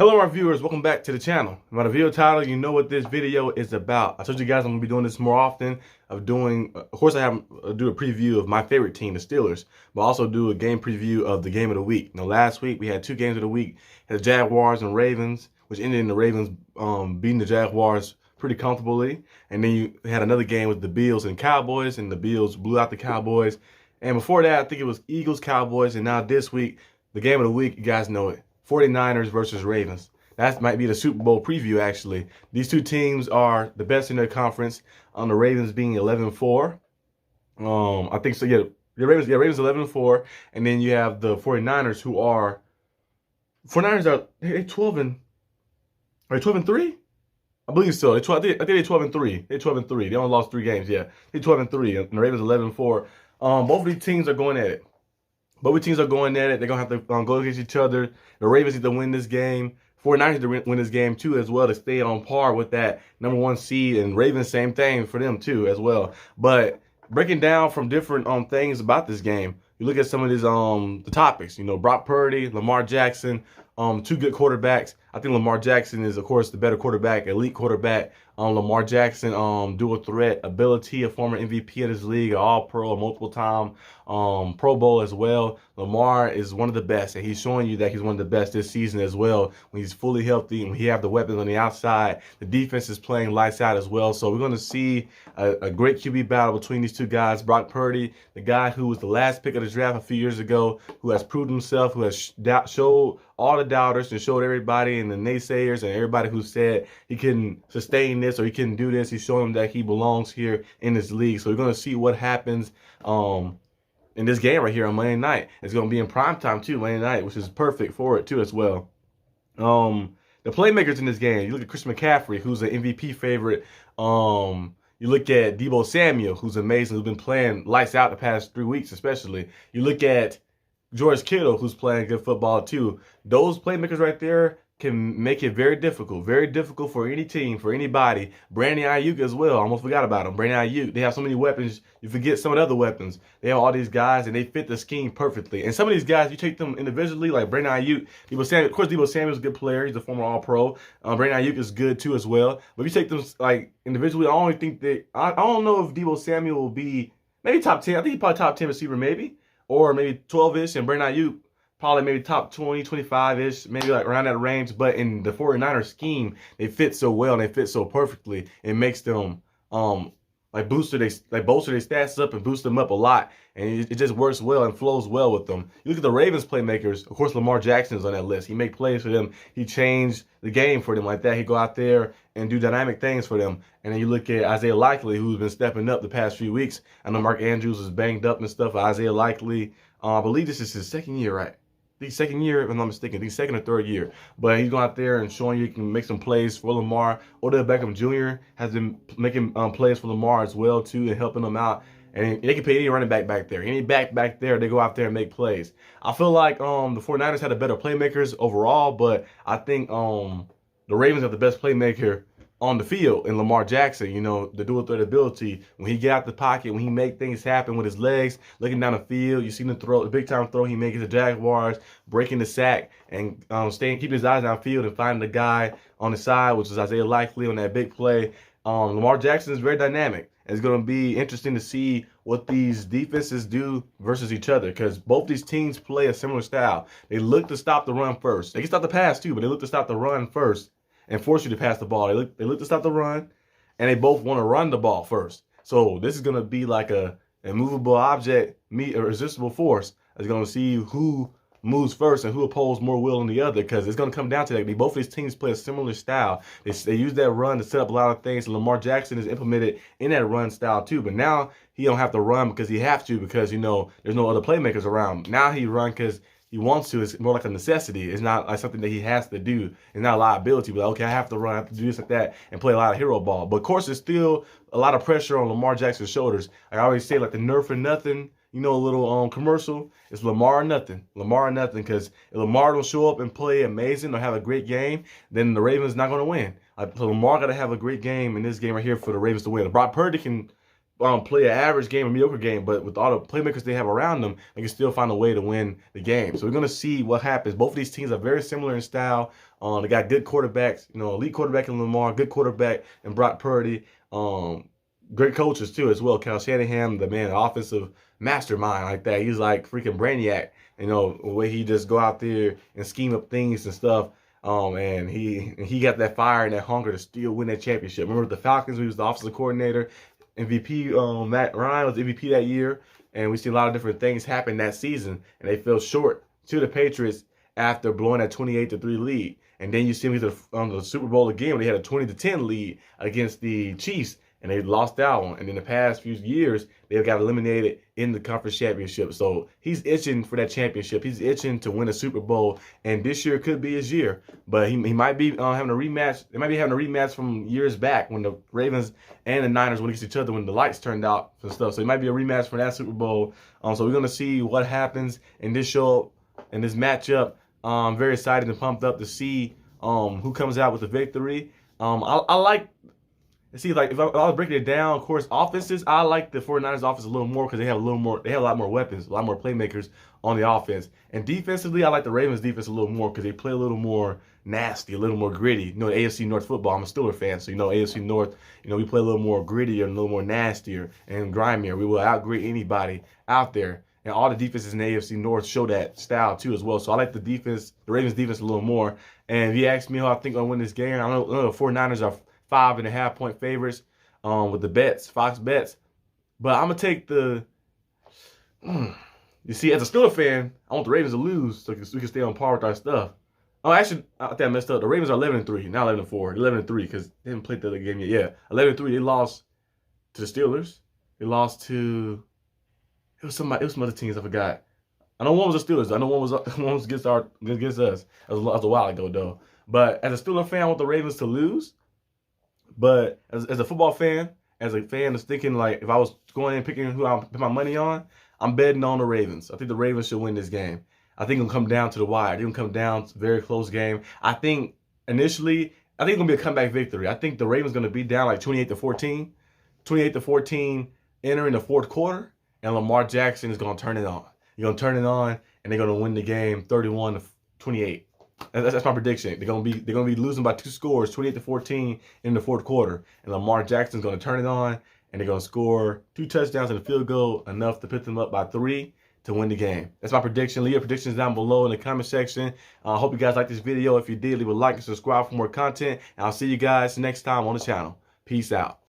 Hello, our viewers. Welcome back to the channel. By the video title, you know what this video is about. I told you guys I'm gonna be doing this more often. Of course, I have do a preview of my favorite team, the Steelers, but also do a game preview of the game of the week. Now, last week we had two games of the week: had the Jaguars and Ravens, which ended in the Ravens beating the Jaguars pretty comfortably. And then you had another game with the Bills and Cowboys, and the Bills blew out the Cowboys. And before that, I think it was Eagles, Cowboys, and now this week, the game of the week, you guys know it. 49ers versus Ravens. That might be the Super Bowl preview, actually. These two teams are the best in their conference. The Ravens being 11-4. I think so, yeah. The Ravens 11-4. And then you have the 49ers who are... 49ers are... They're 12 and... Are they 12-3? I believe so. I think they're 12-3. They're 12-3. They only lost 3 games, yeah. They're 12-3. And the Ravens 11-4. Both of these teams are going at it. Both teams are going at it. They're going to have to go against each other. The Ravens need to win this game. 49ers need to win this game, too, as well, to stay on par with that #1 seed. And Ravens, same thing for them, too, as well. But breaking down from different things about this game, you look at some of these the topics. You know, Brock Purdy, Lamar Jackson, two good quarterbacks. I think Lamar Jackson is, of course, the better quarterback, elite quarterback. Lamar Jackson, dual threat ability, a former MVP of this league, an All-Pro, a multiple-time Pro Bowl as well. Lamar is one of the best, and he's showing you that he's one of the best this season as well. When he's fully healthy and he have the weapons on the outside, the defense is playing lights out as well. So we're going to see a great QB battle between these two guys. Brock Purdy, the guy who was the last pick of the draft a few years ago, who has proved himself, who has showed all the doubters and showed everybody and the naysayers and everybody who said he couldn't sustain this or he couldn't do this. He's showing that he belongs here in this league. So we're going to see what happens in this game right here on Monday night. It's going to be in primetime too, Monday night, which is perfect for it too as well. The playmakers in this game, you look at Chris McCaffrey, who's an MVP favorite. You look at Deebo Samuel, who's amazing, who's been playing lights out the past 3 weeks especially. You look at George Kittle, who's playing good football too. Those playmakers right there can make it very difficult for any team, for anybody. Brandon Ayuk as well. I almost forgot about him. Brandon Ayuk, they have so many weapons. You forget some of the other weapons. They have all these guys, and they fit the scheme perfectly. And some of these guys, you take them individually, like Brandon Ayuk. Deebo Samuel, of course, Deebo Samuel is a good player. He's a former All-Pro. Brandon Ayuk is good too as well. But if you take them like individually, I only think that I don't know if Deebo Samuel will be maybe top 10. I think he's probably top 10 receiver maybe, or maybe 12-ish, and Brandon Ayuk probably maybe top 20, 25-ish, maybe like around that range. But in the 49ers scheme, they fit so well and they fit so perfectly. It makes them bolster their stats up and boost them up a lot. And it just works well and flows well with them. You look at the Ravens playmakers, of course, Lamar Jackson is on that list. He make plays for them. He changed the game for them like that. He go out there and do dynamic things for them. And then you look at Isaiah Likely, who's been stepping up the past few weeks. I know Mark Andrews is banged up and stuff. Isaiah Likely, I believe this is his second year, right? The second year, if I'm not mistaken, the second or third year. But he's going out there and showing you can make some plays for Lamar. Odell Beckham Jr. has been making plays for Lamar as well, too, and helping him out. And they can pay any running back there. Any back there, they go out there and make plays. I feel like the 49ers had the better playmakers overall, but I think the Ravens have the best playmaker on the field in Lamar Jackson. You know, the dual threat ability. When he get out the pocket, when he make things happen with his legs, looking down the field, you see the throw, the big time throw he makes the Jaguars, breaking the sack and keeping his eyes downfield and finding the guy on the side, which is Isaiah Likely on that big play. Lamar Jackson is very dynamic. It's going to be interesting to see what these defenses do versus each other, because both these teams play a similar style. They look to stop the run first. They can stop the pass too, but they look to stop the run first and force you to pass the ball. They look to stop the run, and they both want to run the ball first. So this is going to be like a immovable object, a resistible force. It's going to see who moves first and who opposes more will than the other, because it's going to come down to that. Both of these teams play a similar style. They use that run to set up a lot of things. Lamar Jackson is implemented in that run style too, but now he don't have to run because he has to, because, you know, there's no other playmakers around. Now he run because he wants to. It's more like a necessity. It's not like something that he has to do. It's not a liability. But okay, I have to run, I have to do this like that, and play a lot of hero ball. But of course, there's still a lot of pressure on Lamar Jackson's shoulders. I always say, like the Nerf or nothing, you know, a little commercial. It's Lamar or nothing. Lamar or nothing. Because if Lamar don't show up and play amazing or have a great game, then the Ravens not going to win. So Lamar got to have a great game in this game right here for the Ravens to win. Brock Purdy can play an average game, a mediocre game, but with all the playmakers they have around them, they can still find a way to win the game. So we're going to see what happens. Both of these teams are very similar in style. They got good quarterbacks, you know, elite quarterback in Lamar, good quarterback in Brock Purdy. Great coaches too as well. Kyle Shanahan, the man, offensive mastermind like that. He's like freaking brainiac. You know, the way he just go out there and scheme up things and stuff. And he got that fire and that hunger to still win that championship. Remember the Falcons? He was the offensive coordinator. MVP Matt Ryan was MVP that year, and we see a lot of different things happen that season, and they fell short to the Patriots after blowing that 28-3 lead. And then you see them on the Super Bowl again when they had a 20-10 lead against the Chiefs, and they lost that one. And in the past few years, they got eliminated in the conference championship. So he's itching for that championship. He's itching to win a Super Bowl, and this year could be his year. But he might be having a rematch. They might be having a rematch from years back when the Ravens and the Niners went against each other when the lights turned out and stuff. So it might be a rematch for that Super Bowl. So we're gonna see what happens in this show, in this matchup. I'm very excited and pumped up to see who comes out with the victory. I like. See, like if I was breaking it down, of course, offenses, I like the 49ers offense a little more because they have a lot more weapons, a lot more playmakers on the offense. And defensively, I like the Ravens defense a little more because they play a little more nasty, a little more gritty. You know, the AFC North football, I'm a Steelers fan, so you know, AFC North, you know, we play a little more grittier and a little more nastier and grimier. We will outgrit anybody out there. And all the defenses in the AFC North show that style too as well. So I like the defense, the Ravens defense a little more. And if you ask me how I think I'll win this game, I know the 49ers are 5.5-point favorites with the bets, Fox bets. But I'm going to take the... You see, as a Steelers fan, I want the Ravens to lose so we can stay on par with our stuff. Oh, actually, I think I messed up. The Ravens are 11-3, not 11-4. 11-3 because they haven't played the other game yet. Yeah, 11-3. They lost to the Steelers. They lost to... It was some other teams I forgot. I know one was the Steelers. I know one was against us. That was a while ago, though. But as a Steelers fan, I want the Ravens to lose. But as a football fan, as a fan that's thinking like if I was going in picking who I put my money on, I'm betting on the Ravens. I think the Ravens should win this game. I think it'll come down to the wire. It's going to come down to a very close game. I think initially, I think it's going to be a comeback victory. I think the Ravens going to be down like 28-14. 28-14 entering the fourth quarter, and Lamar Jackson is going to turn it on. He's going to turn it on, and they're going to win the game 31-28. That's my prediction. They're gonna be losing by 2 scores, 28-14 in the fourth quarter, and Lamar Jackson's gonna turn it on, and they're gonna score 2 touchdowns and a field goal, enough to put them up by 3 to win the game. That's my prediction. Leave your predictions down below in the comment section. I hope you guys liked this video. If you did, leave a like and subscribe for more content, and I'll see you guys next time on the channel. Peace out.